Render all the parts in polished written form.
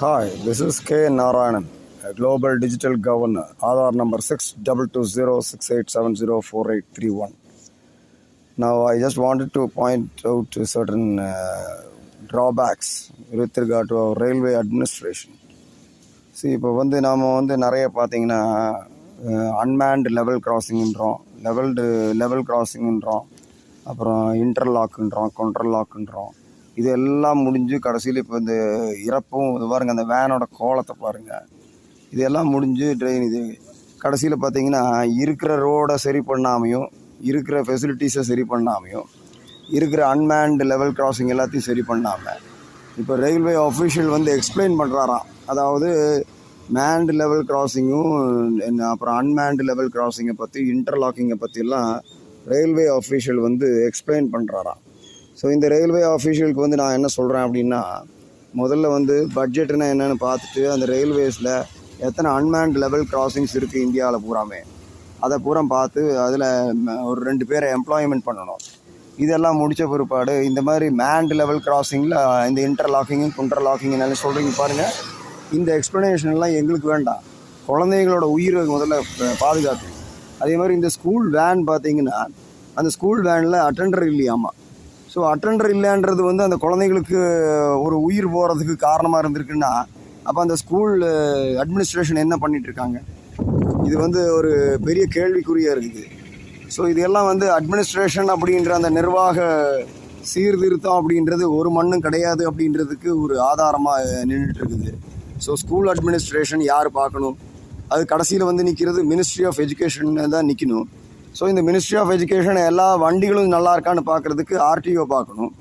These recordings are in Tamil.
Hi, this is K. Narayanan, a global digital governor. Aadhaar number 622068704831. Now, I just wanted to point out certain drawbacks with regard to our railway administration. See, இப்போ நாம் நிறைய பார்த்தீங்கன்னா அன்மேன்டு லெவல் கிராசிங்ன்றோம், லெவல் கிராசிங்ன்றோம், அப்புறம் இன்டர்லாக்குன்றோம், கொண்ட்ரலாக்குன்றோம். இது எல்லாம் முடிஞ்சு கடைசியில் இப்போ இந்த இறப்பும் இது பாருங்கள், அந்த வேனோட கோலத்தை பாருங்கள், இதெல்லாம் முடிஞ்சு ட்ரெயின் இது கடைசியில் பார்த்தீங்கன்னா இருக்கிற ரோடை சரி பண்ணாமையும், இருக்கிற ஃபெசிலிட்டிஸை சரி பண்ணாமையும், இருக்கிற அன்மேன்டு லெவல் கிராசிங் எல்லாத்தையும் சரி பண்ணாமல் இப்போ ரயில்வே அஃபிஷியல் எக்ஸ்பிளைன் பண்ணுறாராம். அதாவது மேன்டு லெவல் கிராசிங்கும் அப்புறம் அன்மேன்டு லெவல் கிராசிங்கை பற்றி, இன்டர்லாக்கிங்கை பற்றிலாம் ரயில்வே அஃபிஷியல் எக்ஸ்பிளைன் பண்ணுறாராம். ஸோ இந்த ரயில்வே அஃபிஷியலுக்கு நான் என்ன சொல்கிறேன் அப்படின்னா, முதல்ல பட்ஜெட்டுன்னா என்னென்னு பார்த்துட்டு அந்த ரயில்வேஸில் எத்தனை அன்மேன்டு லெவல் கிராசிங்ஸ் இருக்குது இந்தியாவில் பூராமே, அதை பூரா பார்த்து அதில் ஒரு 2 பேரை எம்ப்ளாய்மெண்ட் பண்ணணும். இதெல்லாம் முடித்த பிற்பாடு இந்த மாதிரி மேன்டு லெவல் கிராசிங்கில் இந்த இன்டர்லாக்கிங்கும் குண்டர்லாக்கிங் என்ன சொல்கிறீங்க பாருங்கள், இந்த எக்ஸ்ப்ளனேஷன்லாம் எங்களுக்கு வேண்டாம். குழந்தைங்களோட உயிரை முதல்ல பாதுகாக்கணும். அதே மாதிரி இந்த ஸ்கூல் வேன் பார்த்திங்கன்னா, அந்த ஸ்கூல் வேனில் அட்டெண்டர் இல்லையாமா. ஸோ அட்டெண்டர் இல்லைன்றது அந்த குழந்தைங்களுக்கு ஒரு உயிர் போகிறதுக்கு காரணமாக இருந்திருக்குன்னா, அப்போ அந்த ஸ்கூல் அட்மினிஸ்ட்ரேஷன் என்ன பண்ணிகிட்ருக்காங்க? இது ஒரு பெரிய கேள்விக்குறியாக இருக்குது. ஸோ இதெல்லாம் அட்மினிஸ்ட்ரேஷன் அப்படின்ற அந்த நிர்வாக சீர்திருத்தம் அப்படின்றது ஒரு மண்ணும் கிடையாது அப்படின்றதுக்கு ஒரு ஆதாரமாக நின்றுட்டுருக்குது. ஸோ ஸ்கூல் அட்மினிஸ்ட்ரேஷன் யார் பார்க்கணும்? அது கடைசியில் நிற்கிறது மினிஸ்ட்ரி ஆஃப் எஜுகேஷன் தான் நிற்கணும். ஸோ இந்த மினிஸ்ட்ரி ஆஃப் எஜுகேஷன் எல்லா வண்டிகளும் நல்லா இருக்கான்னு பார்க்குறதுக்கு ஆர்டிஓ பார்க்கணும்.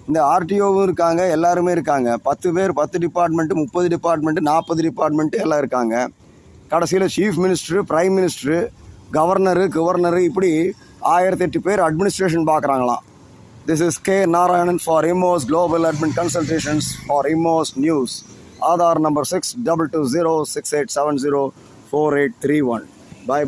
இந்த ஆர்டிஓவும் இருக்காங்க, எல்லாருமே இருக்காங்க. 10 பேர், 10 டிபார்ட்மெண்ட்டு, 30 டிபார்ட்மெண்ட்டு, 40 டிபார்ட்மெண்ட்டு எல்லாம் இருக்காங்க. கடைசியில் chief minister, prime minister, governor இப்படி 1008 பேர் administration பார்க்குறாங்களாம். This is K. Narayanan for IMOS Global Admin Consultations for IMOS News. Aadhaar number 622068704831. Bye.